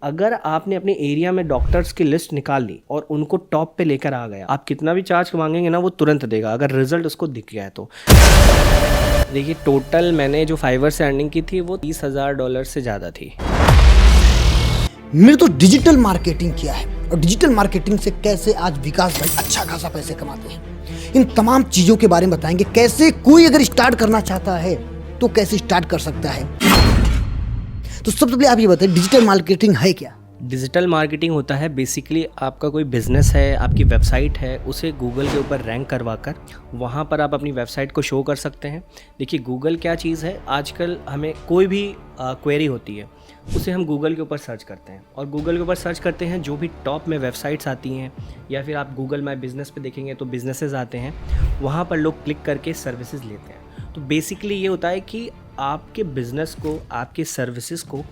अगर आपने अपने एरिया में डॉक्टर्स की लिस्ट निकाल ली और उनको टॉप पे लेकर आ गया, आप कितना भी चार्ज मांगेंगे ना वो तुरंत देगा, अगर रिजल्ट उसको दिख गया है तो। देखिए टोटल मैंने जो फाइवर से अर्निंग की थी वो $30,000 से ज़्यादा थी। मैंने तो डिजिटल मार्केटिंग किया है और डिजिटल मार्केटिंग से कैसे आज विकास भाई अच्छा खासा पैसे कमाते हैं, इन तमाम चीज़ों के बारे में बताएंगे। कैसे कोई अगर स्टार्ट करना चाहता है तो कैसे स्टार्ट कर सकता है। तो सबसे पहले आप ये बताइए डिजिटल मार्केटिंग है क्या? डिजिटल मार्केटिंग होता है बेसिकली आपका कोई बिजनेस है, आपकी वेबसाइट है, उसे गूगल के ऊपर रैंक करवाकर वहाँ पर आप अपनी वेबसाइट को शो कर सकते हैं। देखिए गूगल क्या चीज़ है, आजकल हमें कोई भी क्वेरी होती है उसे हम गूगल के ऊपर सर्च करते हैं और गूगल के ऊपर सर्च करते हैं, जो भी टॉप में वेबसाइट्स आती हैं या फिर आप गूगल माई बिजनेस पे देखेंगे तो बिजनेसेस आते हैं, वहाँ पर लोग क्लिक करके सर्विसेज लेते हैं। तो बेसिकली ये होता है कि आपके बिजनेस को, आपके सर्विसेज को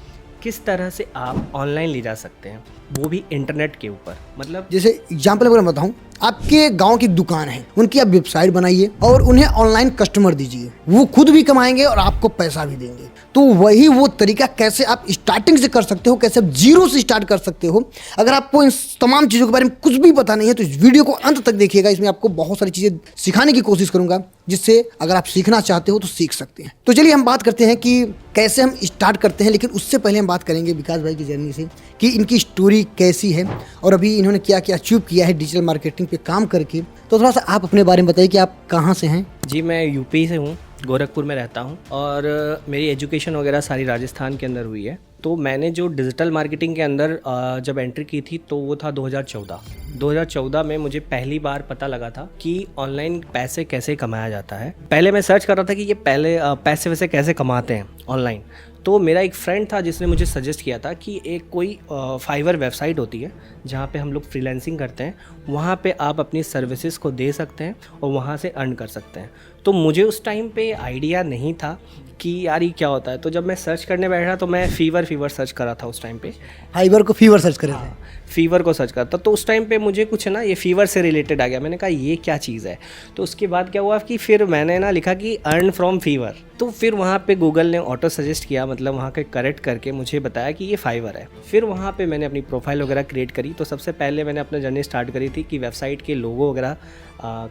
किस तरह से आप ऑनलाइन ले जा सकते हैं, वो भी इंटरनेट के ऊपर। मतलब जैसे एग्जाम्पल अगर मैं बताऊं, आपके गांव की दुकान है, उनकी आप वेबसाइट बनाइए और उन्हें ऑनलाइन कस्टमर दीजिए, वो खुद भी कमाएंगे और आपको पैसा भी देंगे। तो वही वो तरीका कैसे आप स्टार्टिंग से कर सकते हो, कैसे आप जीरो से स्टार्ट कर सकते हो। अगर आपको इन तमाम चीज़ों के बारे में कुछ भी पता नहीं है तो इस वीडियो को अंत तक देखिएगा। इसमें आपको बहुत सारी चीज़ें सिखाने की कोशिश करूंगा, जिससे अगर आप सीखना चाहते हो तो सीख सकते हैं। तो चलिए हम बात करते हैं कि कैसे हम स्टार्ट करते हैं, लेकिन उससे पहले हम बात करेंगे विकास भाई की जर्नी से कि इनकी स्टोरी कैसी है और अभी इन्होंने क्या क्या अचीव किया है डिजिटल मार्केटिंग पे काम करके। तो थोड़ा सा आप अपने बारे में बताइए कि आप कहाँ से हैं। जी मैं यूपी से हूँ, गोरखपुर में रहता हूँ और मेरी एजुकेशन वगैरह सारी राजस्थान के अंदर हुई है। तो मैंने जो डिजिटल मार्केटिंग के अंदर जब एंट्री की थी तो वो था 2014 में मुझे पहली बार पता लगा था कि ऑनलाइन पैसे कैसे कमाया जाता है। पहले मैं सर्च कर रहा था कि ये पहले पैसे वैसे कैसे कमाते हैं ऑनलाइन। तो मेरा एक फ्रेंड था जिसने मुझे सजेस्ट किया था कि एक कोई फाइवर वेबसाइट होती है जहाँ पे हम लोग फ्रीलांसिंग करते हैं, वहाँ पे आप अपनी सर्विसेज को दे सकते हैं और वहाँ से अर्न कर सकते हैं। तो मुझे उस टाइम पे आइडिया नहीं था कि यार ये क्या होता है। तो जब मैं सर्च करने बैठा तो मैं फीवर सर्च कर रहा था उस टाइम पे। फाइबर को फीवर सर्च करे थे? फीवर को सर्च करता तो उस टाइम पे मुझे कुछ ना ये फीवर से रिलेटेड आ गया। मैंने कहा ये क्या चीज़ है। तो उसके बाद क्या हुआ कि फिर मैंने ना लिखा कि अर्न फ्रॉम फीवर। तो फिर वहाँ पे गूगल ने ऑटो सजेस्ट किया, मतलब वहाँ के करेक्ट करके मुझे बताया कि ये फाइवर है। फिर वहाँ पे मैंने अपनी प्रोफाइल वगैरह क्रिएट करी। तो सबसे पहले मैंने अपना जर्नी स्टार्ट करी थी कि वेबसाइट के लोगो वगैरह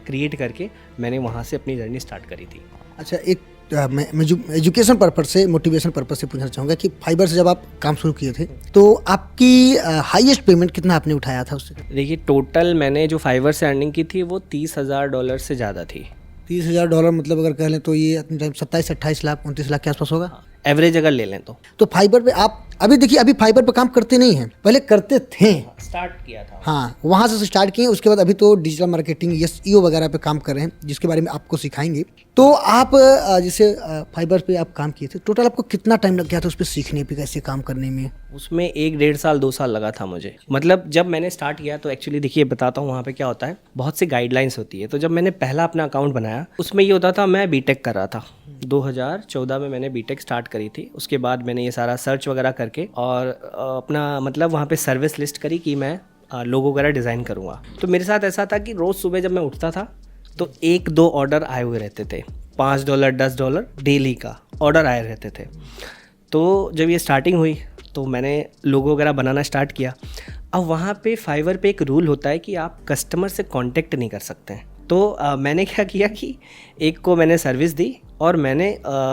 क्रिएट करके मैंने वहाँ से अपनी जर्नी स्टार्ट करी थी। अच्छा, एक मैं जो एजुकेशन पर्पज़ से, मोटिवेशन पर्पज़ से पूछना चाहूँगा कि फाइबर से जब आप काम शुरू किए थे तो आपकी हाईएस्ट पेमेंट कितना आपने उठाया था उससे? देखिए टोटल मैंने जो फाइवर से अर्निंग की थी वो $30,000 से ज़्यादा थी। $30,000 मतलब अगर कह लें तो ये अपने टाइम 27-28 लाख 29 लाख के आसपास होगा एवरेज अगर ले लें तो फाइबर पे आप अभी देखिए, अभी फाइबर पे काम करते नहीं हैं, पहले करते थे। स्टार्ट किया था। हाँ, वहाँ से स्टार्ट किए, उसके बाद अभी तो डिजिटल मार्केटिंग SEO वगैरह पे काम कर रहे हैं, जिसके बारे में आपको सिखाएंगे। तो आप जैसे फाइबर पे आप काम किए थे, टोटल आपको कितना टाइम लग गया था उस पर सीखने पे, कैसे काम करने में? उसमें 1-1.5 साल 2 साल लगा था मुझे। मतलब जब मैंने स्टार्ट किया तो एक्चुअली देखिए बताता हूँ वहाँ पे क्या होता है, बहुत सी गाइडलाइंस होती है। तो जब मैंने पहला अपना अकाउंट बनाया उसमें ये होता था, मैं बीटेक कर रहा था। 2014 में मैंने बीटेक स्टार्ट करी थी। उसके बाद मैंने ये सारा सर्च वगैरह करके और अपना मतलब वहाँ पे सर्विस लिस्ट करी कि मैं लोगो वगैरह डिज़ाइन करूँगा। तो मेरे साथ ऐसा था कि रोज़ सुबह जब मैं उठता था तो 1-2 ऑर्डर आए हुए रहते थे, $5 $10 डेली का ऑर्डर आए रहते थे। तो जब ये स्टार्टिंग हुई तो मैंने लोगो वगैरह बनाना स्टार्ट किया। अब वहाँ पे फाइवर पे एक रूल होता है कि आप कस्टमर से कांटेक्ट नहीं कर सकते हैं। तो मैंने क्या किया कि एक को मैंने सर्विस दी और मैंने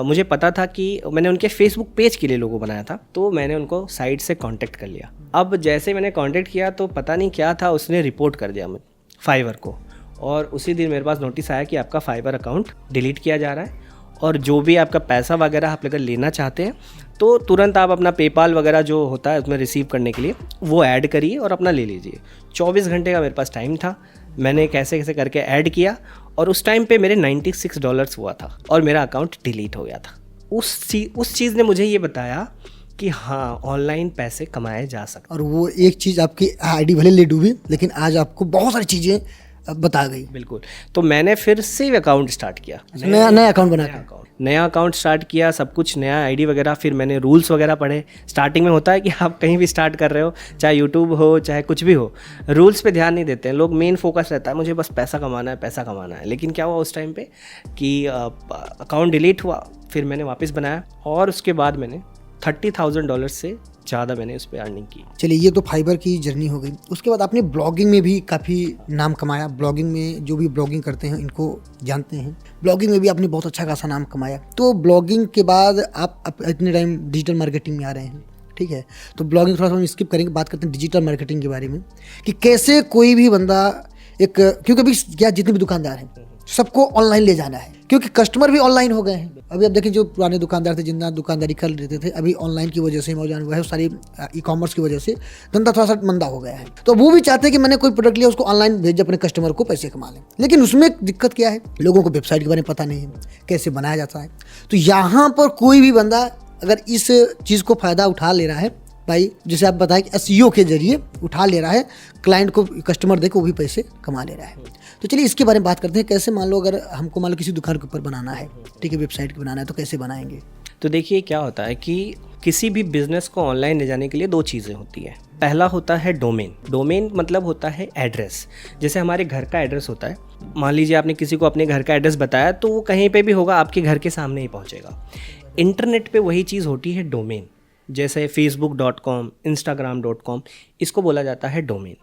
मुझे पता था कि मैंने उनके फेसबुक पेज के लिए लोगो बनाया था, तो मैंने उनको साइट से कांटेक्ट कर लिया। अब जैसे मैंने कांटेक्ट किया तो पता नहीं क्या था, उसने रिपोर्ट कर दिया मुझे फाइवर को, और उसी दिन मेरे पास नोटिस आया कि आपका फाइवर अकाउंट डिलीट किया जा रहा है और जो भी आपका पैसा वगैरह आप अगर लेना चाहते हैं तो तुरंत आप अपना पेपाल वगैरह जो होता है उसमें रिसीव करने के लिए वो ऐड करिए और अपना ले लीजिए। 24 घंटे का मेरे पास टाइम था। मैंने कैसे कैसे करके ऐड किया और उस टाइम पे मेरे $96 हुआ था और मेरा अकाउंट डिलीट हो गया था। उस चीज़ ने मुझे ये बताया कि हाँ ऑनलाइन पैसे कमाए जा सकते। और वो एक चीज़, आपकी आईडी भले ले डूबी लेकिन आज आपको बहुत सारी चीज़ें बता गई। बिल्कुल। तो मैंने फिर से अकाउंट स्टार्ट किया, नया अकाउंट बना, नया अकाउंट स्टार्ट किया, सब कुछ नया आईडी वगैरह। फिर मैंने रूल्स वगैरह पढ़े। स्टार्टिंग में होता है कि आप कहीं भी स्टार्ट कर रहे हो, चाहे यूट्यूब हो चाहे कुछ भी हो, रूल्स पे ध्यान नहीं देते हैं लोग। मेन फोकस रहता है मुझे बस पैसा कमाना है। लेकिन क्या हुआ उस टाइम पे कि अकाउंट डिलीट हुआ, फिर मैंने वापस बनाया और उसके बाद मैंने $30,000 से ज़्यादा मैंने उस पर अर्निंग की। चलिए, ये तो फाइबर की जर्नी हो गई। उसके बाद आपने ब्लॉगिंग में भी काफ़ी नाम कमाया। ब्लॉगिंग में जो भी ब्लॉगिंग करते हैं इनको जानते हैं, ब्लॉगिंग में भी आपने बहुत अच्छा खासा नाम कमाया। तो ब्लॉगिंग के बाद आप इतने टाइम डिजिटल मार्केटिंग में आ रहे हैं, ठीक है। तो ब्लॉगिंग थोड़ा सा हम स्किप करेंगे, बात करते हैं डिजिटल मार्केटिंग के बारे में कि कैसे कोई भी बंदा क्योंकि अभी क्या जितने भी दुकानदार हैं सबको ऑनलाइन ले जाना है, क्योंकि कस्टमर भी ऑनलाइन हो गए हैं। अभी आप देखें, जो पुराने दुकानदार थे जितना दुकानदारी कर लेते थे, अभी ऑनलाइन की वजह से मौजूद हुआ है, सारी ई कॉमर्स की वजह से धंधा थोड़ा सा मंदा हो गया है। तो वो भी चाहते हैं कि मैंने कोई प्रोडक्ट लिया उसको ऑनलाइन भेज अपने कस्टमर को पैसे कमा लें। लेकिन उसमें दिक्कत क्या है, लोगों को वेबसाइट के बारे में पता नहीं है, कैसे बनाया जाता है। तो यहाँ पर कोई भी बंदा अगर इस चीज़ को फ़ायदा उठा ले रहा है भाई, जैसे आप बताएं कि एसईओ के जरिए उठा ले रहा है, क्लाइंट को कस्टमर दे के वो भी पैसे कमा ले रहा है। तो चलिए इसके बारे में बात करते हैं। कैसे, मान लो अगर हमको मान लो किसी दुकान के ऊपर बनाना है, ठीक है, वेबसाइट पे बनाना है, तो कैसे बनाएंगे? तो देखिए क्या होता है कि किसी भी बिजनेस को ऑनलाइन ले जाने के लिए 2 चीज़ें होती है। पहला होता है डोमेन। डोमेन मतलब होता है एड्रेस। जैसे हमारे घर का एड्रेस होता है, मान लीजिए आपने किसी को अपने घर का एड्रेस बताया तो वो कहीं पे भी होगा, आपके घर के सामने ही पहुंचेगा। इंटरनेट पे वही चीज़ होती है डोमेन। जैसे facebook.com, instagram.com, इसको बोला जाता है डोमेन।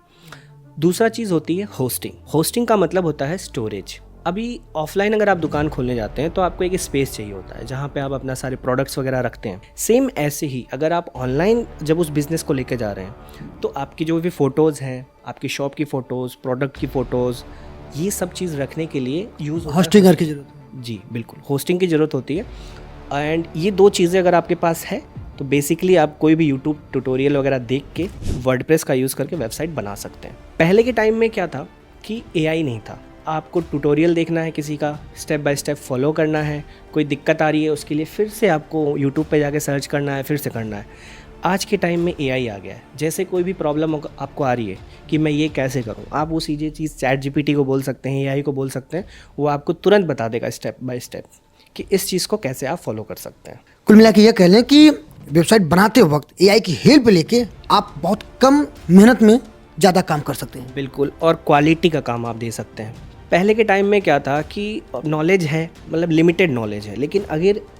दूसरा चीज़ होती है होस्टिंग। होस्टिंग का मतलब होता है स्टोरेज। अभी ऑफलाइन अगर आप दुकान खोलने जाते हैं तो आपको एक स्पेस चाहिए होता है जहाँ पे आप अपना सारे प्रोडक्ट्स वगैरह रखते हैं। सेम ऐसे ही अगर आप ऑनलाइन जब उस बिज़नेस को लेके जा रहे हैं तो आपकी जो भी फ़ोटोज़ हैं, आपकी शॉप की फ़ोटोज़, प्रोडक्ट की फ़ोटोज़, ये सब चीज़ रखने के लिए यूज़ होस्टिंग की जरूरत है। जी बिल्कुल, होस्टिंग की ज़रूरत होती है। एंड ये 2 चीज़ें अगर आपके पास है तो बेसिकली आप कोई भी यूट्यूब ट्यूटोरियल वगैरह देख के वर्डप्रेस का यूज़ करके वेबसाइट बना सकते हैं। पहले के टाइम में क्या था कि एआई नहीं था, आपको ट्यूटोरियल देखना है किसी का, स्टेप बाय स्टेप फॉलो करना है, कोई दिक्कत आ रही है उसके लिए फिर से आपको यूट्यूब पे जाके सर्च करना है, फिर से करना है। आज के टाइम में एआई आ गया है। जैसे कोई भी प्रॉब्लम आपको आ रही है कि मैं ये कैसे करूं, आप वो सीधे चीज़ चैट जीपीटी को बोल सकते हैं, एआई को बोल सकते हैं, वो आपको तुरंत बता देगा स्टेप बाय स्टेप कि इस चीज़ को कैसे आप फॉलो कर सकते हैं। कुल मिला के ये कह लें कि वेबसाइट बनाते वक्त एआई की हेल्प लेके आप बहुत कम मेहनत में ज़्यादा काम कर सकते हैं। बिल्कुल, और क्वालिटी का काम आप दे सकते हैं। पहले के टाइम में क्या था कि नॉलेज है, मतलब लिमिटेड नॉलेज है, लेकिन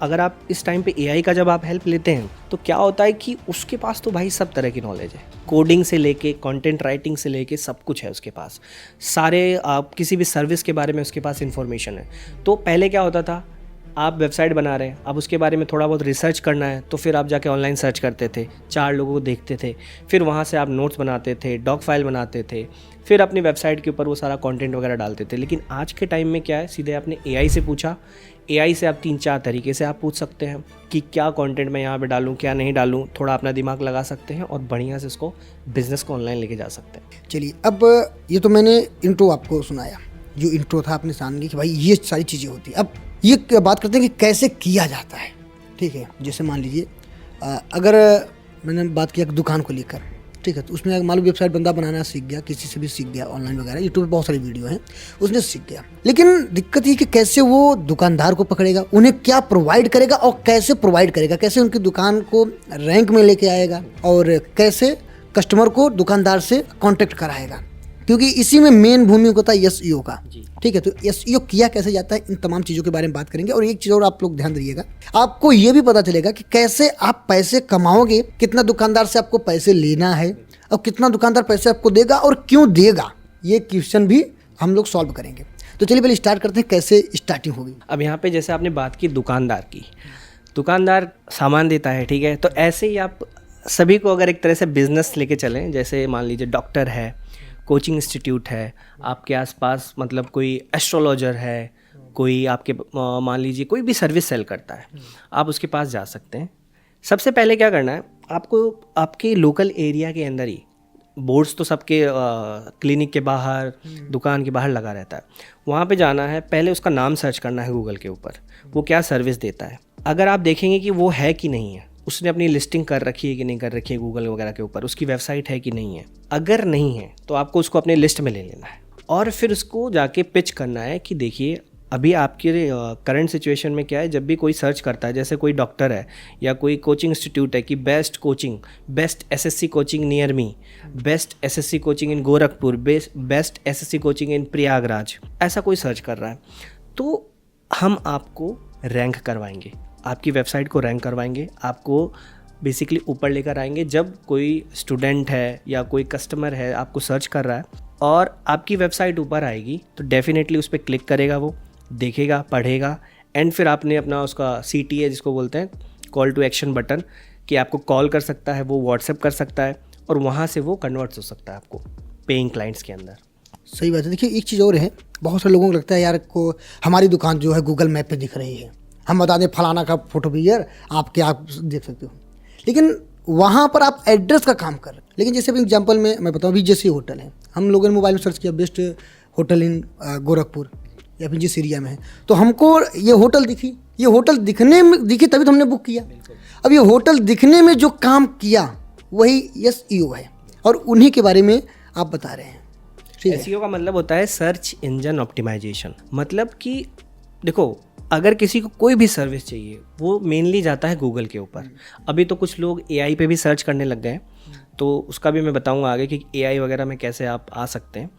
अगर आप इस टाइम पे एआई का जब आप हेल्प लेते हैं तो क्या होता है कि उसके पास तो भाई सब तरह की नॉलेज है, कोडिंग से लेके कंटेंट राइटिंग से लेके सब कुछ है उसके पास। सारे आप किसी भी सर्विस के बारे में उसके पास इंफॉर्मेशन है। तो पहले क्या होता था, आप वेबसाइट बना रहे हैं, अब उसके बारे में थोड़ा बहुत रिसर्च करना है तो फिर आप जाके ऑनलाइन सर्च करते थे, 4 लोगों को देखते थे, फिर वहाँ से आप नोट्स बनाते थे, डॉक फाइल बनाते थे, फिर अपनी वेबसाइट के ऊपर वो सारा कंटेंट वगैरह डालते थे। लेकिन आज के टाइम में क्या है, सीधे आपने एआई से पूछा, एआई से आप 3-4 तरीके से आप पूछ सकते हैं कि क्या कंटेंट मैं यहाँ पे डालूँ, क्या नहीं डालूँ, थोड़ा अपना दिमाग लगा सकते हैं और बढ़िया से इसको बिज़नेस को ऑनलाइन लेके जा सकते हैं। चलिए, अब ये तो मैंने इंट्रो आपको सुनाया, जो इंट्रो था आपने जान ली कि भाई ये सारी चीज़ें होती हैं। अब ये बात करते हैं कि कैसे किया जाता है, ठीक है। जैसे मान लीजिए अगर मैंने बात किया दुकान को लेकर, ठीक है, तो उसमें मान लो वेबसाइट बंदा बनाना सीख गया, किसी से भी सीख गया, ऑनलाइन वगैरह यूट्यूब पे बहुत सारी वीडियो हैं, उसने सीख गया। लेकिन दिक्कत ये कि कैसे वो दुकानदार को पकड़ेगा, उन्हें क्या प्रोवाइड करेगा और कैसे प्रोवाइड करेगा, कैसे उनकी दुकान को रैंक में लेके आएगा और कैसे कस्टमर को दुकानदार से कॉन्टेक्ट कराएगा, क्योंकि इसी में मेन भूमि होता है एसईओ का, ठीक है। तो एसईओ किया कैसे जाता है, इन तमाम चीज़ों के बारे में बात करेंगे। और एक चीज़ और आप लोग ध्यान दीजिएगा, आपको ये भी पता चलेगा कि कैसे आप पैसे कमाओगे, कितना दुकानदार से आपको पैसे लेना है और कितना दुकानदार पैसे आपको देगा और क्यों देगा, ये क्वेश्चन भी हम लोग सॉल्व करेंगे। तो चलिए पहले स्टार्ट करते हैं, कैसे स्टार्टिंग होगी। अब यहाँ पे जैसे आपने बात की दुकानदार की, दुकानदार सामान देता है, ठीक है। तो ऐसे ही आप सभी को अगर एक तरह से बिजनेस लेके चलें, जैसे मान लीजिए डॉक्टर है, कोचिंग इंस्टीट्यूट है, आपके आसपास मतलब कोई एस्ट्रोलॉजर है, कोई आपके मान लीजिए कोई भी सर्विस सेल करता है, आप उसके पास जा सकते हैं। सबसे पहले क्या करना है, आपको आपके लोकल एरिया के अंदर ही बोर्ड्स तो सबके क्लिनिक के बाहर, दुकान के बाहर लगा रहता है, वहाँ पे जाना है। पहले उसका नाम सर्च करना है गूगल के ऊपर, वो क्या सर्विस देता है। अगर आप देखेंगे कि वो है कि नहीं है, उसने अपनी लिस्टिंग कर रखी है कि नहीं कर रखी है गूगल वगैरह के ऊपर, उसकी वेबसाइट है कि नहीं है, अगर नहीं है तो आपको उसको अपने लिस्ट में ले लेना है और फिर उसको जाके पिच करना है कि देखिए अभी आपके करंट सिचुएशन में क्या है। जब भी कोई सर्च करता है, जैसे कोई डॉक्टर है या कोई कोचिंग इंस्टीट्यूट है कि best coaching, best SSC coaching near me, best SSC coaching इन गोरखपुर, बेस्ट एसएससी कोचिंग इन प्रयागराज, ऐसा कोई सर्च कर रहा है तो हम आपको रैंक करवाएंगे, आपकी वेबसाइट को रैंक करवाएंगे, आपको बेसिकली ऊपर लेकर आएंगे। जब कोई स्टूडेंट है या कोई कस्टमर है आपको सर्च कर रहा है और आपकी वेबसाइट ऊपर आएगी तो डेफिनेटली उस पर क्लिक करेगा, वो देखेगा, पढ़ेगा, एंड फिर आपने अपना उसका CTA जिसको बोलते हैं कॉल टू एक्शन बटन, कि आपको कॉल कर सकता है, वो व्हाट्सएप कर सकता है और वहाँ से वो कन्वर्ट हो सकता है आपको पेइंग क्लाइंट्स के अंदर। सही बात है। देखिए एक चीज़ और है, बहुत सारे लोगों को लगता है यार को हमारी दुकान जो है गूगल मैप पे दिख रही है, हम बता दें फलाना का फोटो भी यार आप देख सकते हो, लेकिन वहाँ पर आप एड्रेस का काम कर रहे हैं। लेकिन जैसे अभी एग्जाम्पल में मैं बताऊँ, अभी जैसे होटल है, हम लोगों ने मोबाइल में सर्च किया बेस्ट होटल इन गोरखपुर या फिर जिस एरिया में है, तो हमको ये होटल दिखी, ये होटल दिखने में दिखी तभी तो हमने बुक किया। अब ये होटल दिखने में जो काम किया वही SEO है, और उन्हीं के बारे में आप बता रहे हैं। ठीक है। SEO का मतलब होता है सर्च इंजन ऑप्टिमाइजेशन। मतलब कि देखो, अगर किसी को कोई भी सर्विस चाहिए वो मेनली जाता है गूगल के ऊपर। अभी तो कुछ लोग AI पे भी सर्च करने लग गए हैं, तो उसका भी मैं बताऊंगा आगे कि AI वगैरह में कैसे आप आ सकते हैं।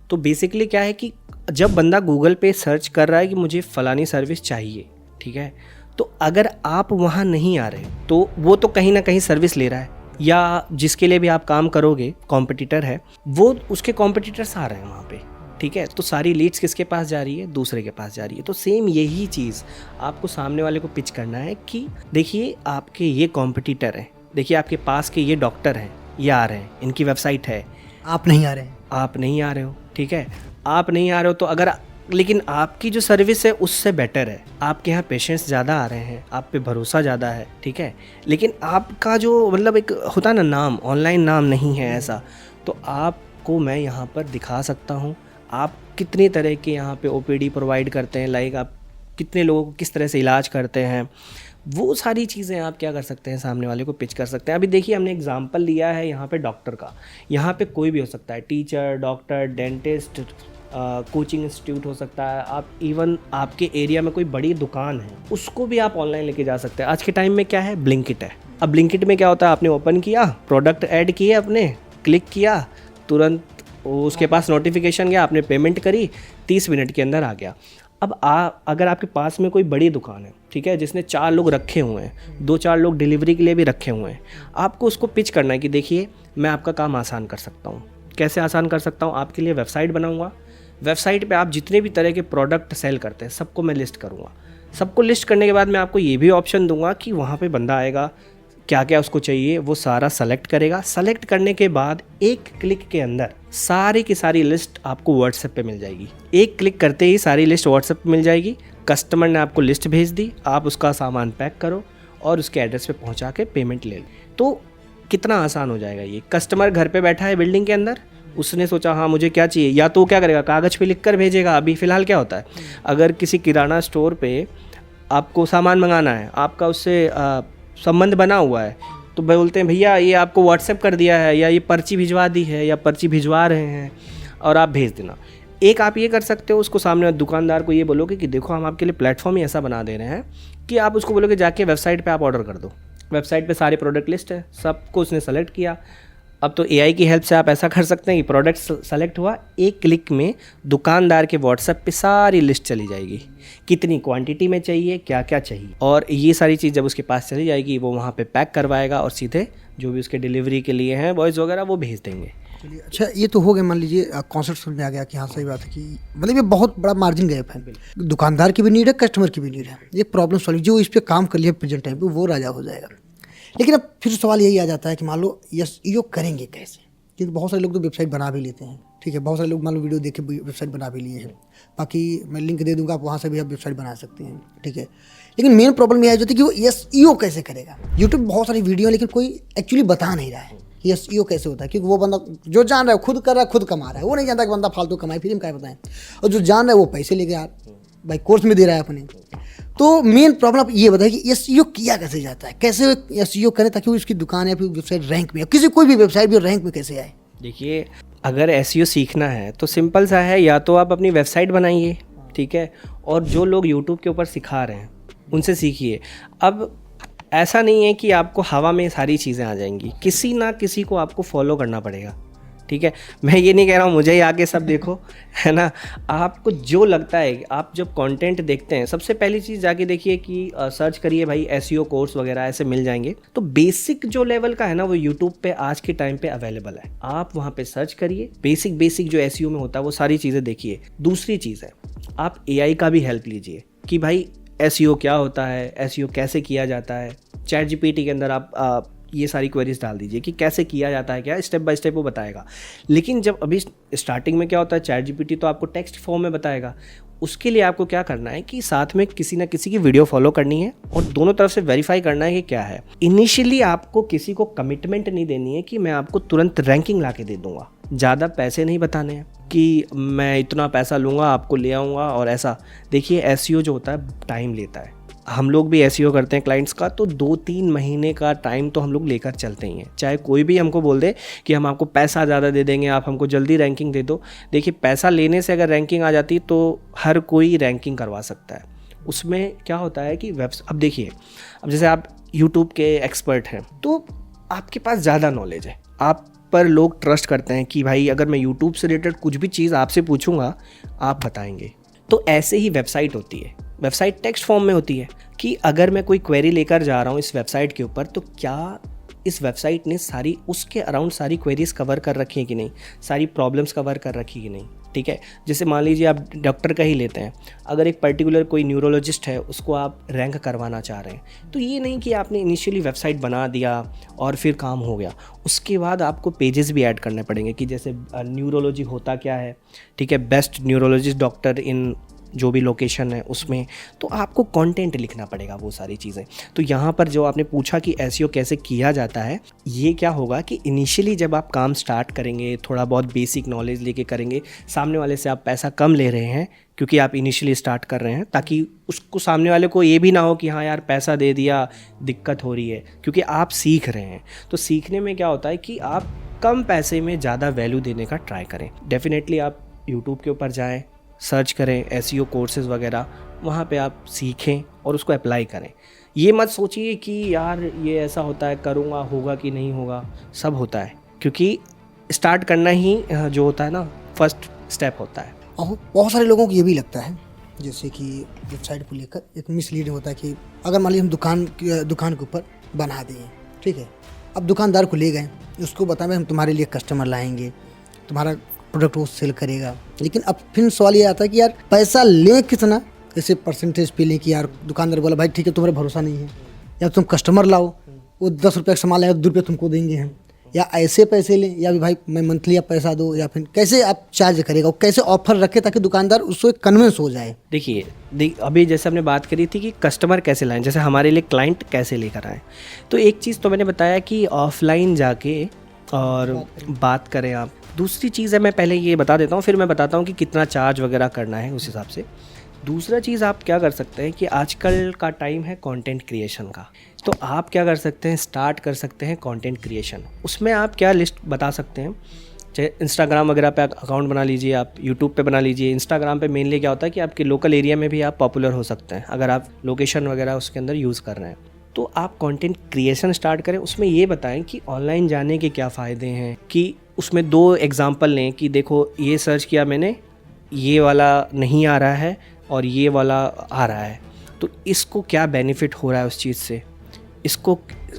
तो बेसिकली क्या है कि जब बंदा गूगल पे सर्च कर रहा है कि मुझे फ़लानी सर्विस चाहिए, ठीक है, तो अगर आप वहाँ नहीं आ रहे तो वो तो कहीं ना कहीं सर्विस ले रहा है, या जिसके लिए भी आप काम करोगे कॉम्पिटिटर है, वो उसके कॉम्पिटिटर्स आ रहे हैं वहाँ पे, ठीक है। तो सारी लीड्स किसके पास जा रही है? दूसरे के पास जा रही है। तो सेम यही चीज़ आपको सामने वाले को पिच करना है कि देखिए आपके ये कॉम्पिटिटर हैं, देखिए आपके पास के ये डॉक्टर हैं, ये आ रहे हैं, इनकी वेबसाइट है, आप नहीं आ रहे हैं, आप नहीं आ रहे हो, ठीक है, आप नहीं आ रहे हो तो अगर, लेकिन आपकी जो सर्विस है उससे बेटर है, आपके यहाँ पेशेंट्स ज़्यादा आ रहे हैं, आप पे भरोसा ज़्यादा है, ठीक है, लेकिन आपका जो मतलब एक होता ना नाम, ऑनलाइन नाम नहीं है ऐसा, तो आपको मैं यहाँ पर दिखा सकता हूँ आप कितनी तरह के यहाँ पे OPD प्रोवाइड करते हैं, लाइक आप कितने लोगों को किस तरह से इलाज करते हैं, वो सारी चीज़ें आप क्या कर सकते हैं, सामने वाले को पिच कर सकते हैं। अभी देखिए हमने एग्जांपल लिया है यहाँ पे डॉक्टर का, यहाँ पे कोई भी हो सकता है, teacher, doctor, dentist, coaching institute हो सकता है, आप इवन आपके एरिया में कोई बड़ी दुकान है उसको भी आप ऑनलाइन लेके जा सकते हैं। आज के टाइम में क्या है, ब्लिंकिट है। अब ब्लिंकिट में क्या होता है, आपने ओपन किया, प्रोडक्ट ऐड किए, अपने क्लिक किया, तुरंत उसके पास नोटिफिकेशन गया, आपने पेमेंट करी, 30 मिनट के अंदर आ गया। अब अगर आपके पास में कोई बड़ी दुकान है, ठीक है, जिसने 4 लोग रखे हुए हैं, 2-4 लोग डिलीवरी के लिए भी रखे हुए हैं, आपको उसको पिच करना है कि देखिए मैं आपका काम आसान कर सकता हूँ। कैसे आसान कर सकता हूँ? आपके लिए वेबसाइट बनाऊँगा, वेबसाइट पे आप जितने भी तरह के प्रोडक्ट सेल करते हैं सबको मैं लिस्ट करूँगा। सबको लिस्ट करने के बाद मैं आपको ये भी ऑप्शन दूंगा कि वहाँ पे बंदा आएगा, क्या क्या उसको चाहिए वो सारा सेलेक्ट करेगा। सेलेक्ट करने के बाद एक क्लिक के अंदर सारी की सारी लिस्ट आपको व्हाट्सएप पे मिल जाएगी। एक क्लिक करते ही सारी लिस्ट व्हाट्सएप पे मिल जाएगी। कस्टमर ने आपको लिस्ट भेज दी, आप उसका सामान पैक करो और उसके एड्रेस पे पहुंचा के पेमेंट ले लो। तो कितना आसान हो जाएगा ये। कस्टमर घर पे बैठा है बिल्डिंग के अंदर, उसने सोचा हाँ मुझे क्या चाहिए, या तो वो क्या करेगा, कागज़ पे लिख कर भेजेगा। अभी फ़िलहाल क्या होता है, अगर किसी किराना स्टोर पे आपको सामान मंगाना है, आपका उससे संबंध बना हुआ है, तो बोलते हैं भैया ये आपको व्हाट्सएप कर दिया है, या ये पर्ची भिजवा दी है, या पर्ची भिजवा रहे हैं और आप भेज देना। एक आप ये कर सकते हो, उसको सामने दुकानदार को ये बोलोगे कि देखो हम आपके लिए प्लेटफॉर्म ही ऐसा बना दे रहे हैं कि आप उसको बोलोगे जाके वेबसाइट पे आप ऑर्डर कर दो। वेबसाइट पे सारे प्रोडक्ट लिस्ट है, सबको उसने सेलेक्ट किया। अब तो AI की हेल्प से आप ऐसा कर सकते हैं कि प्रोडक्ट सेलेक्ट हुआ, एक क्लिक में दुकानदार के व्हाट्सएप पे सारी लिस्ट चली जाएगी, कितनी क्वांटिटी में चाहिए, क्या क्या चाहिए, और ये सारी चीज़ जब उसके पास चली जाएगी वो वहाँ पे पैक करवाएगा और सीधे जो भी उसके डिलीवरी के लिए हैं बॉयज़ वगैरह वो भेज देंगे। चलिए अच्छा, ये तो हो गया, मान लीजिए कॉन्सेप्ट समझ में आ गया कि हाँ सही बात है कि मतलब ये बहुत बड़ा मार्जिन गैप है, दुकानदार की भी नीड है, कस्टमर की भी नीड है। ये प्रॉब्लम सॉल्व जो इस पर काम कर लिया प्रेजेंट टाइम पे वो राजा हो जाएगा। लेकिन अब फिर सवाल यही आ जाता है कि मान लो SEO करेंगे कैसे, क्योंकि बहुत सारे लोग तो वेबसाइट बना भी लेते हैं, ठीक है, बहुत सारे लोग मान लो वीडियो देख के वेबसाइट बना भी लिए हैं, बाकी मैं लिंक दे दूंगा, आप वहाँ से भी आप वेबसाइट बना सकते हैं, ठीक है। लेकिन मेन प्रॉब्लम यह आ जाती है कि वो SEO कैसे करेगा। यूट्यूब बहुत सारी वीडियो है लेकिन कोई एक्चुअली बता नहीं रहा है कि SEO कैसे होता है, क्योंकि वो बंदा जो जान रहा है खुद कर रहा है, खुद कमा रहा है, वो नहीं जानता कि बंदा फालतू कमाए, फिर हम क्या बताएं। और जो जान रहा है वो पैसे लेके यार भाई कोर्स में दे रहा है अपने। तो मेन प्रॉब्लम आप ये बताइए कि SEO किया कैसे जाता है, कैसे SEO करें ताकि वो इसकी दुकान या फिर वेबसाइट रैंक में, किसी कोई भी वेबसाइट भी रैंक में कैसे आए। देखिए अगर SEO सीखना है तो सिंपल सा है, या तो आप अपनी वेबसाइट बनाइए, ठीक है, और जो लोग यूट्यूब के ऊपर सिखा रहे हैं उनसे सीखिए। अब ऐसा नहीं है कि आपको हवा में सारी चीज़ें आ जाएंगी, किसी ना किसी को आपको फॉलो करना पड़ेगा, ठीक है, मैं ये नहीं कह रहा हूँ मुझे ही आके सब देखो, है ना। आपको जो लगता है, आप जब कंटेंट देखते हैं, सबसे पहली चीज़ जाके देखिए कि सर्च करिए भाई एसईओ कोर्स वगैरह ऐसे मिल जाएंगे। तो बेसिक जो लेवल का है ना वो यूट्यूब पे आज के टाइम पे अवेलेबल है, आप वहाँ पे सर्च करिए, बेसिक जो एसईओ में होता है वो सारी चीज़ें देखिए। दूसरी चीज़ है, आप एआई का भी हेल्प लीजिए कि भाई एसईओ क्या होता है, एसईओ कैसे किया जाता है। चैट जीपीटी के अंदर आप ये सारी क्वेरीज डाल दीजिए कि कैसे किया जाता है, क्या स्टेप बाय स्टेप वो बताएगा। लेकिन जब अभी स्टार्टिंग में क्या होता है, चैट जीपीटी तो आपको टेक्स्ट फॉर्म में बताएगा। उसके लिए आपको क्या करना है कि साथ में किसी ना किसी की वीडियो फॉलो करनी है और दोनों तरफ से वेरीफाई करना है कि क्या है। इनिशियली आपको किसी को कमिटमेंट नहीं देनी है कि मैं आपको तुरंत रैंकिंग ला के दे दूंगा, ज़्यादा पैसे नहीं बताने हैं कि मैं इतना पैसा लूँगा आपको ले आऊँगा और ऐसा। देखिए एसईओ जो होता है टाइम लेता है, हम लोग भी एसईओ करते हैं क्लाइंट्स का, तो 2-3 महीने का टाइम तो हम लोग लेकर चलते ही हैं। चाहे कोई भी हमको बोल दे कि हम आपको पैसा ज़्यादा दे देंगे, आप हमको जल्दी रैंकिंग दे दो। देखिए पैसा लेने से अगर रैंकिंग आ जाती तो हर कोई रैंकिंग करवा सकता है। उसमें क्या होता है कि अब देखिए, अब जैसे आप यूट्यूब के एक्सपर्ट हैं तो आपके पास ज़्यादा नॉलेज है, आप पर लोग ट्रस्ट करते हैं कि भाई अगर मैं यूट्यूब से रिलेटेड कुछ भी चीज़ आपसे पूछूंगा आप बताएंगे। तो ऐसे ही वेबसाइट होती है, वेबसाइट टेक्स्ट फॉर्म में होती है कि अगर मैं कोई क्वेरी लेकर जा रहा हूँ इस वेबसाइट के ऊपर, तो क्या इस वेबसाइट ने सारी उसके अराउंड सारी क्वेरीज कवर कर रखी हैं कि नहीं, सारी प्रॉब्लम्स कवर कर रखी कि नहीं। ठीक है, जैसे मान लीजिए आप डॉक्टर का ही लेते हैं, अगर एक पर्टिकुलर कोई न्यूरोलॉजिस्ट है उसको आप रैंक करवाना चाह रहे हैं, तो ये नहीं कि आपने इनिशियली वेबसाइट बना दिया और फिर काम हो गया। उसके बाद आपको पेजेस भी ऐड करने पड़ेंगे कि जैसे न्यूरोलॉजी होता क्या है, ठीक है, बेस्ट न्यूरोलॉजिस्ट डॉक्टर इन जो भी लोकेशन है उसमें, तो आपको कंटेंट लिखना पड़ेगा वो सारी चीज़ें। तो यहाँ पर जो आपने पूछा कि एसईओ कैसे किया जाता है, ये क्या होगा कि इनिशियली जब आप काम स्टार्ट करेंगे, थोड़ा बहुत बेसिक नॉलेज लेके करेंगे, सामने वाले से आप पैसा कम ले रहे हैं क्योंकि आप इनिशियली स्टार्ट कर रहे हैं, ताकि उसको सामने वाले को ये भी ना हो कि हाँ यार पैसा दे दिया दिक्कत हो रही है, क्योंकि आप सीख रहे हैं। तो सीखने में क्या होता है कि आप कम पैसे में ज़्यादा वैल्यू देने का ट्राई करें। डेफिनेटली आप यूट्यूब के ऊपर जाएँ, सर्च करें एसईओ कोर्सेज़ वगैरह, वहाँ पे आप सीखें और उसको अप्लाई करें। ये मत सोचिए कि यार ये ऐसा होता है, करूँगा होगा कि नहीं होगा, सब होता है, क्योंकि स्टार्ट करना ही जो होता है ना फर्स्ट स्टेप होता है। और बहुत सारे लोगों को ये भी लगता है जैसे कि वेबसाइट को लेकर एक मिसलीडिंग होता है कि अगर मान लीजिए हम दुकान के ऊपर बना दें, ठीक है, अब दुकानदार को ले गए, उसको बताएं हम तुम्हारे लिए कस्टमर लाएंगे, तुम्हारा प्रोडक्ट वो सेल करेगा। लेकिन अब फिर सवाल ये आता है कि यार पैसा लें कितना, कैसे परसेंटेज पे लें कि यार दुकानदार बोला भाई ठीक है तुम्हारा भरोसा नहीं है, या तुम कस्टमर लाओ, वो 10 रुपये का सामान लाएगा 2 रुपये तुमको देंगे हम, या ऐसे पैसे लें, या भाई मैं मंथली आप पैसा दो, या फिर कैसे आप चार्ज करेगा, और कैसे ऑफर रखे ताकि दुकानदार उसको कन्विंस हो जाए। देखिए अभी जैसे हमने बात करी थी कि कस्टमर कैसे लाएं, जैसे हमारे लिए क्लाइंट कैसे लेकर आएँ, तो एक चीज़ तो मैंने बताया कि ऑफलाइन जाके और बात करें आप। दूसरी चीज़ है, मैं पहले ये बता देता हूँ फिर मैं बताता हूँ कि कितना चार्ज वगैरह करना है उस हिसाब से। दूसरा चीज़ आप क्या कर सकते हैं कि आजकल का टाइम है कंटेंट क्रिएशन का, तो आप क्या कर सकते हैं, स्टार्ट कर सकते हैं कंटेंट क्रिएशन। उसमें आप क्या लिस्ट बता सकते हैं, चाहे इंस्टाग्राम वगैरह पे अकाउंट बना लीजिए, आप यूट्यूब पे बना लीजिए। इंस्टाग्राम पे मेनली क्या होता है कि आपके लोकल एरिया में भी आप पॉपुलर हो सकते हैं अगर आप लोकेशन वगैरह उसके अंदर यूज़ कर रहे हैं। तो आप कंटेंट क्रिएशन स्टार्ट करें, उसमें ये बताएं कि ऑनलाइन जाने के क्या फ़ायदे हैं, कि उसमें 2 एग्जांपल लें कि देखो ये सर्च किया मैंने, ये वाला नहीं आ रहा है और ये वाला आ रहा है, तो इसको क्या बेनिफिट हो रहा है उस चीज़ से, इसको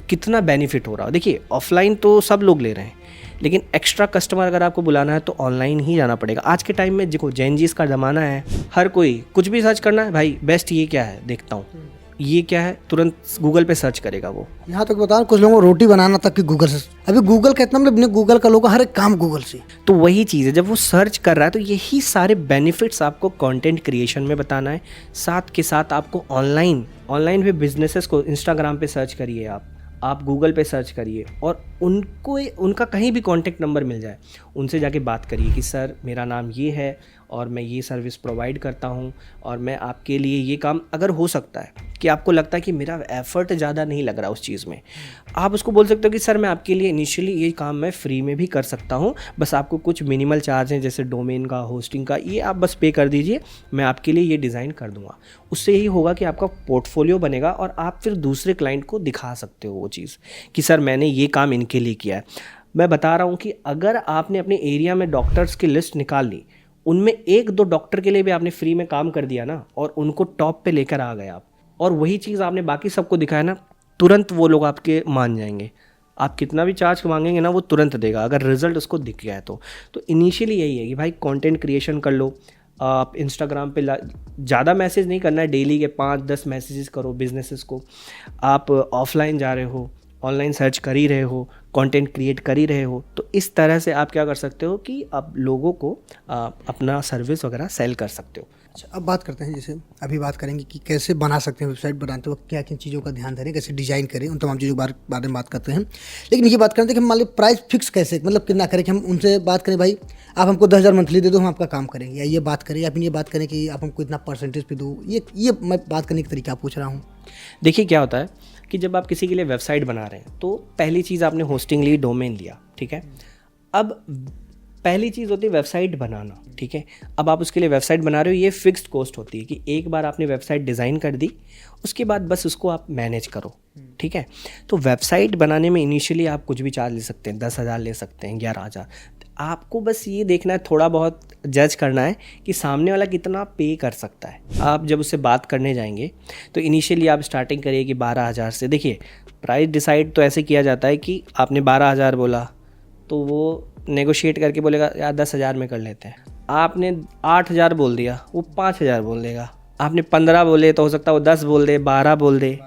कितना बेनिफिट हो रहा है। देखिए ऑफलाइन तो सब लोग ले रहे हैं, लेकिन एक्स्ट्रा कस्टमर अगर आपको बुलाना है तो ऑनलाइन ही जाना पड़ेगा। आज के टाइम में देखो जेनजीस का ज़माना है, हर कोई कुछ भी सर्च करना है, भाई बेस्ट ये क्या है देखता हूँ, ये क्या है, तुरंत गूगल पे सर्च करेगा वो। यहाँ तक बताओ कुछ लोगों को रोटी बनाना तक कि गूगल से, अभी गूगल का इतना मतलब गूगल का लोग हर एक काम गूगल से। तो वही चीज़ है, जब वो सर्च कर रहा है तो यही सारे बेनिफिट्स आपको कंटेंट क्रिएशन में बताना है। साथ के साथ आपको ऑनलाइन भी बिजनेसेस को इंस्टाग्राम पे सर्च करिए, आप गूगल पे सर्च करिए और उनका कहीं भी कॉन्टेक्ट नंबर मिल जाए, उनसे जाके बात करिए कि सर मेरा नाम ये है और मैं ये सर्विस प्रोवाइड करता हूँ और मैं आपके लिए ये काम, अगर हो सकता है कि आपको लगता है कि मेरा एफर्ट ज़्यादा नहीं लग रहा उस चीज़ में, आप उसको बोल सकते हो कि सर मैं आपके लिए इनिशियली ये काम मैं फ्री में भी कर सकता हूँ, बस आपको कुछ मिनिमल चार्ज हैं जैसे डोमेन का, होस्टिंग का, ये आप बस पे कर दीजिए, मैं आपके लिए ये डिज़ाइन कर दूँगा। उससे यही होगा कि आपका पोर्टफोलियो बनेगा और आप फिर दूसरे क्लाइंट को दिखा सकते हो वो चीज़ कि सर मैंने ये काम इनके लिए किया है। मैं बता रहा हूँ कि अगर आपने अपने एरिया में डॉक्टर्स की लिस्ट निकाल ली, उनमें एक दो डॉक्टर के लिए भी आपने फ्री में काम कर दिया ना, और उनको टॉप पे लेकर आ गए आप, और वही चीज़ आपने बाकी सबको दिखाया ना, तुरंत वो लोग आपके मान जाएंगे। आप कितना भी चार्ज मांगेंगे ना, वो तुरंत देगा अगर रिजल्ट उसको दिख गया है तो इनिशियली यही है कि भाई कंटेंट क्रिएशन कर लो। आप इंस्टाग्राम पे ज़्यादा मैसेज नहीं करना है, डेली के 5-10 मैसेजेस करो बिजनेसेस को। आप ऑफलाइन जा रहे हो, ऑनलाइन सर्च कर ही रहे हो, कंटेंट क्रिएट कर ही रहे हो, तो इस तरह से आप क्या कर सकते हो कि आप लोगों को अपना सर्विस वगैरह सेल कर सकते हो। अच्छा, अब बात करते हैं, जैसे अभी बात करेंगे कि कैसे बना सकते हैं वेबसाइट बनाते वक्त, क्या किन चीज़ों का ध्यान धरें, कैसे डिजाइन करें, उन तमाम चीज़ों के बारे में बात करते हैं। लेकिन ये बात करते हैं कि हम मान ली प्राइस फिक्स कैसे, मतलब कितना करें, कि हम उनसे बात करें भाई आप हमको 10,000 मंथली दे दो, हम आपका काम करेंगे, या ये बात करें, या फिर ये बात करें कि आप हमको इतना परसेंटेज पे दो। ये मैं बात करने का तरीका पूछ रहा हूँ। देखिए क्या होता है कि जब आप किसी के लिए वेबसाइट बना रहे हैं तो पहली चीज़ आपने होस्टिंग ली, डोमेन लिया, ठीक है। अब पहली चीज़ होती है वेबसाइट बनाना, ठीक है। अब आप उसके लिए वेबसाइट बना रहे हो, ये फिक्स्ड कॉस्ट होती है कि एक बार आपने वेबसाइट डिज़ाइन कर दी, उसके बाद बस उसको आप मैनेज करो, ठीक है। तो वेबसाइट बनाने में इनिशियली आप कुछ भी चार्ज ले सकते हैं, 10,000 ले सकते हैं, 11,000। आपको बस ये देखना है, थोड़ा बहुत जज करना है कि सामने वाला कितना पे कर सकता है। आप जब उससे बात करने जाएंगे तो इनिशियली आप स्टार्टिंग करिए कि 12,000 से। देखिए प्राइस डिसाइड तो ऐसे किया जाता है कि आपने 12,000 बोला तो वो नेगोशिएट करके बोलेगा यार 10,000 में कर लेते हैं। आपने 8,000 बोल दिया, वो 5,000 बोल देगा। आपने 15 बोले तो हो सकता है वो 10 बोल दे, 12 बोल दे,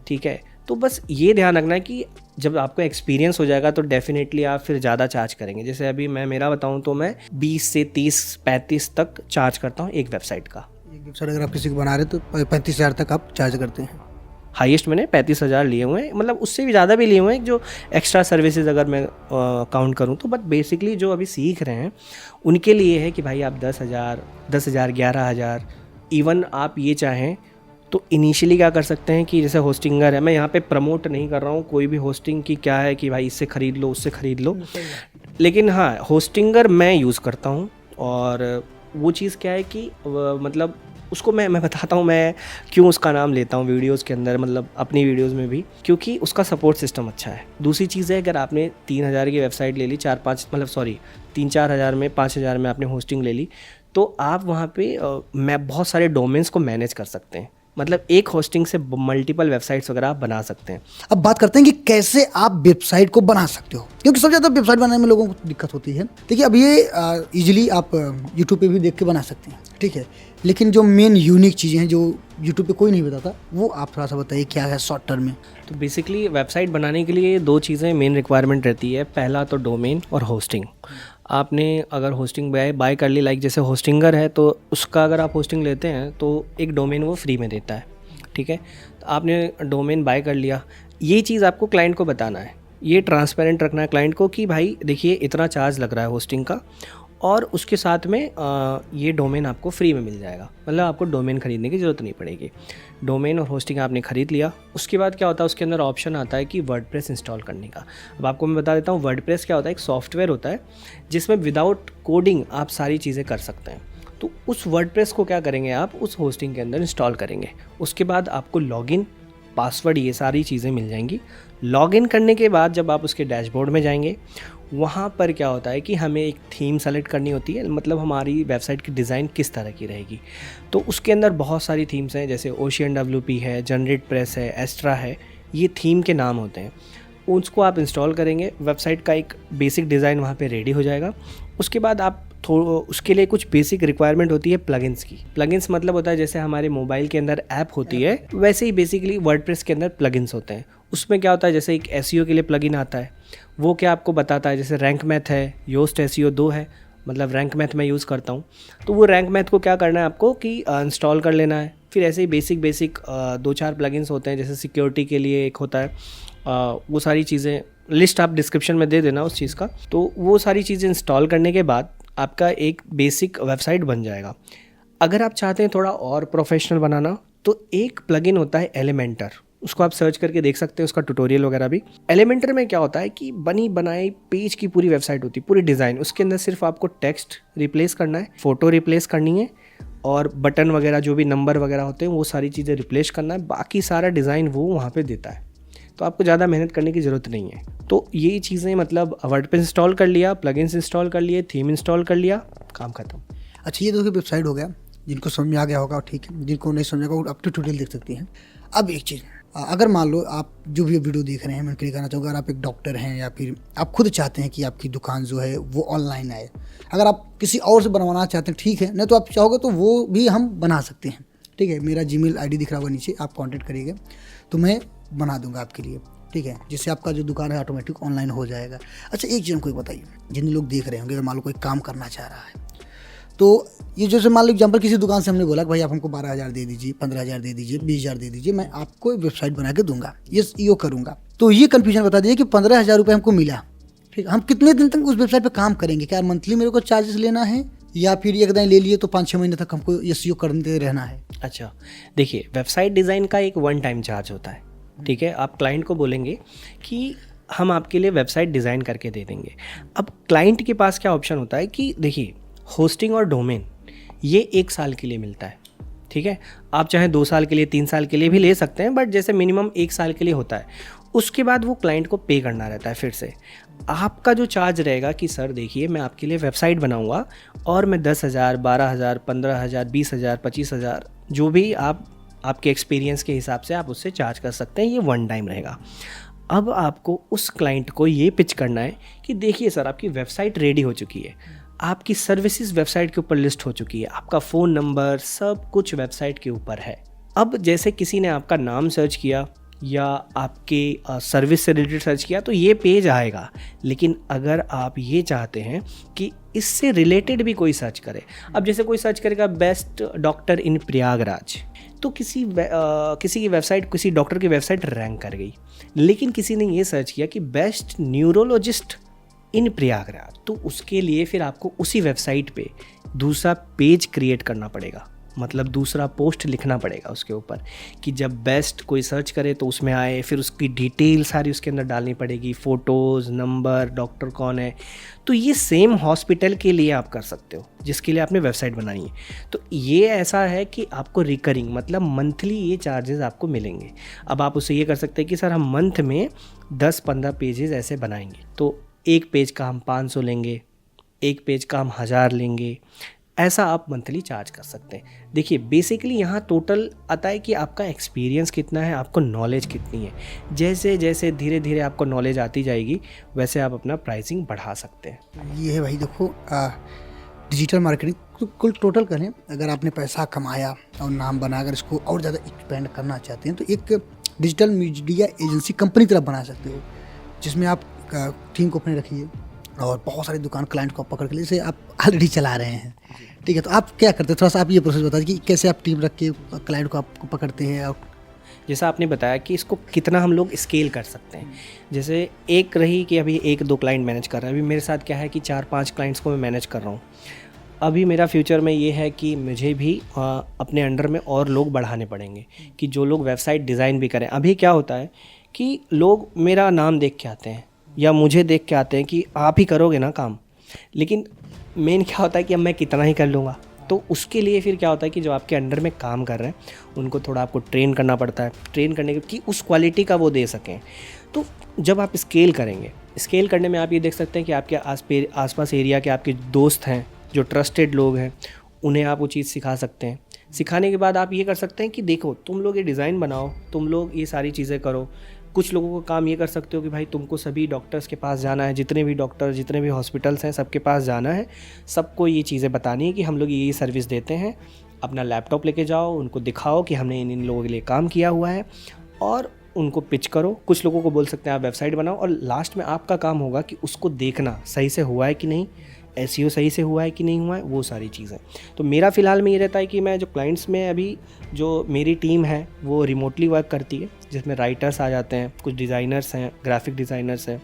ठीक है। तो बस ये ध्यान रखना है कि जब आपको एक्सपीरियंस हो जाएगा तो डेफिनेटली आप फिर ज़्यादा चार्ज करेंगे। जैसे अभी मैं मेरा बताऊं तो मैं 20 से 30-35 तक चार्ज करता हूं एक वेबसाइट का। एक वेबसाइट अगर आप किसी को बना रहे तो 35,000 तक आप चार्ज करते हैं। हाईएस्ट मैंने 35,000 लिए हुए हैं, मतलब उससे भी ज़्यादा भी लिए हुए हैं जो एक्स्ट्रा सर्विसेज अगर मैं काउंट करूं तो। बट बेसिकली जो अभी सीख रहे हैं उनके लिए है कि भाई आप 10,000, 11,000, इवन आप ये चाहें तो इनिशियली क्या कर सकते हैं कि जैसे होस्टिंगर है, मैं यहाँ पे प्रमोट नहीं कर रहा हूँ कोई भी होस्टिंग की क्या है कि भाई इससे ख़रीद लो उससे ख़रीद लो, लेकिन हाँ होस्टिंगर मैं यूज़ करता हूँ। और वो चीज़ क्या है कि मतलब उसको मैं बताता हूँ मैं क्यों उसका नाम लेता हूँ वीडियोज़ के अंदर, मतलब अपनी वीडियोज़ में भी, क्योंकि उसका सपोर्ट सिस्टम अच्छा है। दूसरी चीज़ है अगर आपने 3,000 की वेबसाइट ले ली, 3-4 हज़ार में, 5,000 में आपने होस्टिंग ले ली, तो आप वहाँ पे मैं बहुत सारे डोमेन्स को मैनेज कर सकते हैं। मतलब एक होस्टिंग से मल्टीपल वेबसाइट्स वगैरह आप बना सकते हैं। अब बात करते हैं कि कैसे आप वेबसाइट को बना सकते हो, क्योंकि सबसे ज़्यादा वेबसाइट बनाने में लोगों को दिक्कत होती है। देखिए अब ये इजीली आप यूट्यूब पे भी देख के बना सकते हैं, ठीक है, लेकिन जो मेन यूनिक चीज़ें हैं जो यूट्यूब पे कोई नहीं बताता, वो आप थोड़ा सा बताइए क्या है शॉर्ट टर्म में। तो बेसिकली वेबसाइट बनाने के लिए 2 चीज़ें मेन रिक्वायरमेंट रहती है, पहला तो डोमेन और होस्टिंग। आपने अगर होस्टिंग बाय कर ली, लाइक जैसे होस्टिंगर है तो उसका अगर आप होस्टिंग लेते हैं तो एक डोमेन वो फ्री में देता है, ठीक है। तो आपने डोमेन बाय कर लिया, ये चीज़ आपको क्लाइंट को बताना है, ये ट्रांसपेरेंट रखना है क्लाइंट को कि भाई देखिए इतना चार्ज लग रहा है होस्टिंग का, और उसके साथ में ये डोमेन आपको फ्री में मिल जाएगा, मतलब आपको डोमेन ख़रीदने की ज़रूरत नहीं पड़ेगी। डोमेन और होस्टिंग आपने ख़रीद लिया, उसके बाद क्या होता है उसके अंदर ऑप्शन आता है कि वर्डप्रेस इंस्टॉल करने का। अब आपको मैं बता देता हूँ वर्डप्रेस क्या होता है। एक सॉफ्टवेयर होता है जिसमें विदाउट कोडिंग आप सारी चीज़ें कर सकते हैं। तो उस वर्डप्रेस को क्या करेंगे आप उस होस्टिंग के अंदर इंस्टॉल करेंगे, उसके बाद आपको लॉगिन, पासवर्ड, ये सारी चीज़ें मिल जाएंगी। लॉगिन करने के बाद जब आप उसके डैशबोर्ड में जाएंगे, वहाँ पर क्या होता है कि हमें एक थीम सेलेक्ट करनी होती है, मतलब हमारी वेबसाइट की डिज़ाइन किस तरह की रहेगी। तो उसके अंदर बहुत सारी थीम्स हैं, जैसे OceanWP है, जनरेट प्रेस है, एस्ट्रा है, ये थीम के नाम होते हैं। उसको आप इंस्टॉल करेंगे, वेबसाइट का एक बेसिक डिज़ाइन वहाँ पे रेडी हो जाएगा। उसके बाद आप उसके लिए कुछ बेसिक रिक्वायरमेंट होती है प्लगइन्स की। प्लगइन्स मतलब होता है जैसे हमारे मोबाइल के अंदर ऐप होती है, वैसे ही बेसिकली वर्डप्रेस के अंदर प्लगइन्स होते हैं। उसमें क्या होता है जैसे एक SEO के लिए प्लगइन आता है, वो क्या आपको बताता है, जैसे रैंक मैथ है, योस्ट SEO 2 है, मतलब रैंक मैथ मैं यूज़ करता हूँ। तो वो रैंक मैथ को क्या करना है आपको कि इंस्टॉल कर लेना है। फिर ऐसे ही बेसिक 2-4 प्लगइन्स होते हैं, जैसे सिक्योरिटी के लिए एक होता है, वो सारी चीज़ें लिस्ट आप डिस्क्रिप्शन में दे देना उस चीज़ का। तो वो सारी चीज़ें इंस्टॉल करने के बाद आपका एक बेसिक वेबसाइट बन जाएगा। अगर आप चाहते हैं थोड़ा और प्रोफेशनल बनाना, तो एक प्लगइन होता है एलिमेंटर, उसको आप सर्च करके देख सकते हैं, उसका ट्यूटोरियल वगैरह भी। एलिमेंटर में क्या होता है कि बनी बनाई पेज की पूरी वेबसाइट होती है, पूरी डिज़ाइन। उसके अंदर सिर्फ आपको टेक्स्ट रिप्लेस करना है, फ़ोटो रिप्लेस करनी है, और बटन वगैरह जो भी नंबर वगैरह होते हैं वो सारी चीज़ें रिप्लेस करना है। बाकी सारा डिज़ाइन वो वहाँ पे देता है। तो तो आपको ज़्यादा मेहनत करने की ज़रूरत नहीं है। तो ये चीज़ें मतलब वर्डप्रेस इंस्टॉल कर लिया, प्लगइन्स इंस्टॉल कर लिए, थीम इंस्टॉल कर लिया, काम खत्म। अच्छा, ये देखो वेबसाइट हो गया, जिनको समझ में आ गया होगा ठीक है, जिनको नहीं समझ वो अप टू ट्यूटोरियल देख सकती हैं। अब एक चीज़, अगर मान लो आप जो भी वीडियो देख रहे हैं, मैं क्लियर करना चाहूँगा, अगर आप एक डॉक्टर हैं या फिर आप खुद चाहते हैं कि आपकी दुकान जो है वो ऑनलाइन आए, अगर आप किसी और से बनवाना चाहते हैं ठीक है, नहीं तो आप चाहोगे तो वो भी हम बना सकते हैं, ठीक है। मेरा जीमेल आईडी दिख रहा होगा नीचे, आप कांटेक्ट करिएगा तो मैं बना दूंगा आपके लिए, ठीक है, जिससे आपका जो दुकान है ऑटोमेटिक ऑनलाइन हो जाएगा। अच्छा, एक चीज़ कोई बताइए, जिन लोग देख रहे होंगे, अगर मान लो कोई काम करना चाह रहा है, तो ये जैसे मान लो एग्जाम्पल, किसी दुकान से हमने बोला कि भाई आप हमको 12,000 दे दीजिए, 15,000 दे दीजिए, 20,000 दे दीजिए, मैं आपको वेबसाइट बना के दूंगा, ये ईओ करूँगा। तो ये कन्फ्यूजन बता दीजिए कि 15,000 रुपये हमको मिला, ठीक, हम कितने दिन तक उस वेबसाइट पे काम करेंगे? क्या मंथली मेरे को चार्जेस लेना है, या फिर एक दिन ले लिए तो 5-6 महीने तक हमको एसईओ करते रहना है? अच्छा, देखिए, वेबसाइट डिज़ाइन का एक वन टाइम चार्ज होता है, ठीक है। आप क्लाइंट को बोलेंगे कि हम आपके लिए वेबसाइट डिज़ाइन करके दे देंगे। अब क्लाइंट के पास क्या ऑप्शन होता है कि देखिए, होस्टिंग और डोमेन ये 1 साल के लिए मिलता है, ठीक है। आप चाहे 2 साल के लिए, 3 साल के लिए भी ले सकते हैं, बट जैसे मिनिमम 1 साल के लिए होता है। उसके बाद वो क्लाइंट को पे करना रहता है। फिर से आपका जो चार्ज रहेगा कि सर देखिए, मैं आपके लिए वेबसाइट बनाऊंगा और मैं 10,000, 12,000, 15,000, 20,000, 25,000, जो भी आपके एक्सपीरियंस के हिसाब से आप उससे चार्ज कर सकते हैं, ये वन टाइम रहेगा। अब आपको उस क्लाइंट को ये पिच करना है कि देखिए सर, आपकी वेबसाइट रेडी हो चुकी है, आपकी सर्विसेज वेबसाइट के ऊपर लिस्ट हो चुकी है, आपका फ़ोन नंबर सब कुछ वेबसाइट के ऊपर है। अब जैसे किसी ने आपका नाम सर्च किया या आपके सर्विस से रिलेटेड सर्च किया तो ये पेज आएगा, लेकिन अगर आप ये चाहते हैं कि इससे रिलेटेड भी कोई सर्च करे, अब जैसे कोई सर्च करेगा बेस्ट डॉक्टर इन प्रयागराज, तो किसी की वेबसाइट, किसी डॉक्टर की वेबसाइट रैंक कर गई, लेकिन किसी ने ये सर्च किया कि बेस्ट न्यूरोलॉजिस्ट इन प्रयागराज, तो उसके लिए फिर आपको उसी वेबसाइट पे दूसरा पेज क्रिएट करना पड़ेगा, मतलब दूसरा पोस्ट लिखना पड़ेगा उसके ऊपर कि जब बेस्ट कोई सर्च करे तो उसमें आए, फिर उसकी डिटेल सारी उसके अंदर डालनी पड़ेगी, फ़ोटोज़, नंबर, डॉक्टर कौन है। तो ये सेम हॉस्पिटल के लिए आप कर सकते हो जिसके लिए आपने वेबसाइट बनानी है। तो ये ऐसा है कि आपको रिकरिंग, मतलब मंथली ये चार्जेस आपको मिलेंगे। अब आप उससे ये कर सकते हैं कि सर हम मंथ में 10-15 पेजेस ऐसे बनाएंगे, तो एक पेज का हम 500 लेंगे, एक पेज का हम 1000 लेंगे, ऐसा आप मंथली चार्ज कर सकते हैं। देखिए, बेसिकली यहाँ टोटल आता है कि आपका एक्सपीरियंस कितना है, आपको नॉलेज कितनी है। जैसे जैसे धीरे धीरे आपको नॉलेज आती जाएगी, वैसे आप अपना प्राइसिंग बढ़ा सकते हैं। ये है भाई, देखो डिजिटल मार्केटिंग कुल टोटल करें, अगर आपने पैसा कमाया और नाम बना, अगर इसको और ज़्यादा एक्सपेंड करना चाहते हैं तो एक डिजिटल मीडिया एजेंसी कंपनी की तरफ बना सकते हो, जिसमें आप टीम को अपने रखिए और बहुत सारी दुकान क्लाइंट को पकड़ के, जैसे आप ऑलरेडी चला रहे हैं, ठीक है। तो आप क्या करते हैं, थोड़ा सा आप ये प्रोसेस बताइए कि कैसे आप टीम रख के क्लाइंट को आपको पकड़ते हैं। और जैसा आपने बताया कि इसको कितना हम लोग स्केल कर सकते हैं, जैसे एक रही कि अभी 1-2 क्लाइंट मैनेज कर रहे हैं, अभी मेरे साथ क्या है कि 4-5 क्लाइंट्स को मैं मैनेज कर रहा हूँ। अभी मेरा फ्यूचर में ये है कि मुझे भी अपने अंडर में और लोग बढ़ाने पड़ेंगे कि जो लोग वेबसाइट डिज़ाइन भी करें। अभी क्या होता है कि लोग मेरा नाम देख के आते हैं या मुझे देख के आते हैं कि आप ही करोगे ना काम, लेकिन मेन क्या होता है कि अब मैं कितना ही कर लूँगा। तो उसके लिए फिर क्या होता है कि जो आपके अंडर में काम कर रहे हैं उनको थोड़ा आपको ट्रेन करना पड़ता है, ट्रेन करने की उस क्वालिटी का वो दे सकें। तो जब आप स्केल करेंगे, स्केल करने में आप ये देख सकते हैं कि आपके आसपास एरिया के आपके दोस्त हैं, जो ट्रस्टेड लोग हैं, उन्हें आप वो चीज़ सिखा सकते हैं। सिखाने के बाद आप ये कर सकते हैं कि देखो, तुम लोग ये डिज़ाइन बनाओ, तुम लोग ये सारी चीज़ें करो। कुछ लोगों का काम ये कर सकते हो कि भाई तुमको सभी डॉक्टर्स के पास जाना है, जितने भी डॉक्टर, जितने भी हॉस्पिटल्स हैं, सबके पास जाना है, सबको ये चीज़ें बतानी है कि हम लोग ये सर्विस देते हैं। अपना लैपटॉप लेके जाओ, उनको दिखाओ कि हमने इन लोगों के लिए काम किया हुआ है और उनको पिच करो। कुछ लोगों को बोल सकते हैं आप वेबसाइट बनाओ, और लास्ट में आपका काम होगा कि उसको देखना सही से हुआ है कि नहीं, एसईओ सही से हुआ है कि नहीं हुआ है, वो सारी चीज़ें। तो मेरा फ़िलहाल में ये रहता है कि मैं जो क्लाइंट्स में अभी जो मेरी टीम है वो रिमोटली वर्क करती है, जिसमें राइटर्स आ जाते हैं, कुछ डिज़ाइनर्स हैं, ग्राफिक डिज़ाइनर्स हैं।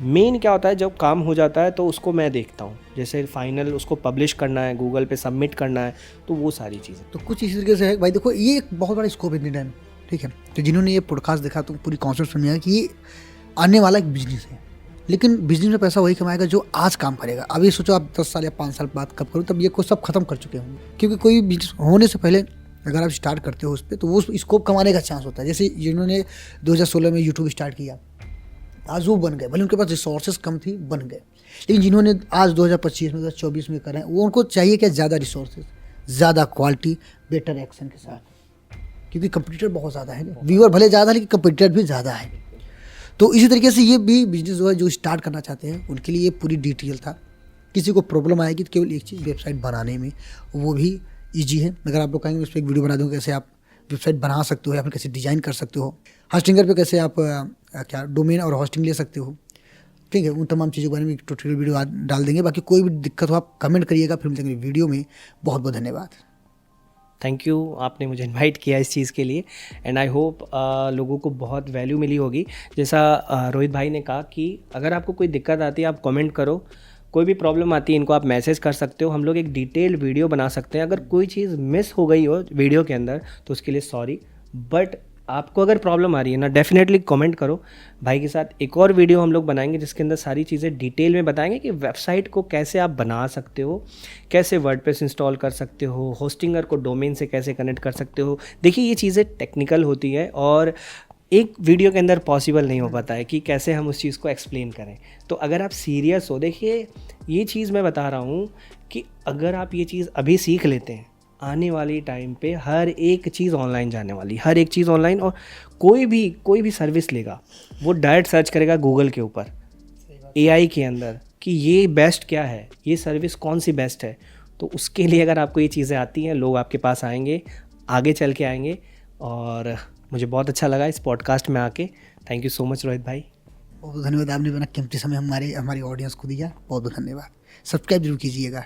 मेन क्या होता है, जब काम हो जाता है तो उसको मैं देखता हूँ, जैसे फाइनल उसको पब्लिश करना है, गूगल पे सबमिट करना है, तो वो सारी चीज़ें। तो कुछ इस तरीके से है भाई। देखो, ये एक बहुत बड़ा स्कोप है इंडिया में, ठीक है। तो जिन्होंने ये पॉडकास्ट देखा तो पूरी कॉन्सेप्ट समझेगा कि ये आने वाला एक बिजनेस है, लेकिन बिजनेस में पैसा वही कमाएगा जो आज काम करेगा। अभी सोचो आप 10 साल या 5 साल बाद कब करो, तब ये को सब खत्म कर चुके होंगे, क्योंकि कोई बिजनेस होने से पहले अगर आप स्टार्ट करते हो उस पर तो वो स्कोप कमाने का चांस होता है। जैसे जिन्होंने 2016 में यूट्यूब स्टार्ट किया, आज वो बन गए, भले उनके पास रिसोर्सेज कम थी, बन गए। लेकिन जिन्होंने आज 2025 में 2024 में करें, वो उनको चाहिए क्या, ज़्यादा रिसोर्सेज, ज़्यादा क्वालिटी, बेटर एक्शन के साथ, क्योंकि कंपटीटर बहुत ज़्यादा है, व्यूअर भले ज़्यादा लेकिन कंपटीटर भी ज़्यादा है। तो इसी तरीके से ये भी बिजनेस जो है, जो स्टार्ट करना चाहते हैं उनके लिए ये पूरी डिटेल था। किसी को प्रॉब्लम आएगी तो केवल एक चीज़, वेबसाइट बनाने में, वो भी ईजी है। अगर आप लोग कहेंगे उस पर एक वीडियो बना दूँ कैसे आप वेबसाइट बना सकते हो या फिर कैसे डिज़ाइन कर सकते हो, होस्टिंगर पे कैसे आप क्या डोमेन और होस्टिंग ले सकते हो, ठीक है, उन तमाम चीज़ों के बारे में एक ट्यूटोरियल वीडियो डाल देंगे। बाकी कोई भी दिक्कत हो आप कमेंट करिएगा, फिर मिलेंगे वीडियो में। बहुत बहुत धन्यवाद। थैंक यू, आपने मुझे इनवाइट किया इस चीज़ के लिए, एंड आई होप लोगों को बहुत वैल्यू मिली होगी। जैसा रोहित भाई ने कहा कि अगर आपको कोई दिक्कत आती है आप कमेंट करो, कोई भी प्रॉब्लम आती है इनको आप मैसेज कर सकते हो, हम लोग एक डिटेल्ड वीडियो बना सकते हैं। अगर कोई चीज़ मिस हो गई हो वीडियो के अंदर तो उसके लिए सॉरी, बट आपको अगर प्रॉब्लम आ रही है ना, डेफिनेटली कमेंट करो। भाई के साथ एक और वीडियो हम लोग बनाएंगे जिसके अंदर सारी चीज़ें डिटेल में बताएंगे कि वेबसाइट को कैसे आप बना सकते हो, कैसे वर्डप्रेस इंस्टॉल कर सकते हो, होस्टिंगर को डोमेन से कैसे कनेक्ट कर सकते हो। देखिए ये चीज़ें टेक्निकल होती है और एक वीडियो के अंदर पॉसिबल नहीं हो पाता है कि कैसे हम उस चीज़ को एक्सप्लेन करें। तो अगर आप सीरियस हो, देखिए ये चीज़ मैं बता रहा हूँ कि अगर आप ये चीज़ अभी सीख लेते हैं, आने वाली टाइम पे हर एक चीज़ ऑनलाइन जाने वाली, हर एक चीज़ ऑनलाइन। और कोई भी सर्विस लेगा वो डायरेक्ट सर्च करेगा गूगल के ऊपर, एआई के अंदर, कि ये बेस्ट क्या है, ये सर्विस कौन सी बेस्ट है। तो उसके लिए अगर आपको ये चीज़ें आती हैं, लोग आपके पास आएंगे, आगे चल के आएंगे। और मुझे बहुत अच्छा लगा इस पॉडकास्ट में आके। Thank you so much Rohit भाई। बहुत धन्यवाद, आपने अपना कीमती समय हमारी ऑडियंस को दिया। बहुत बहुत धन्यवाद। सब्सक्राइब जरूर कीजिएगा।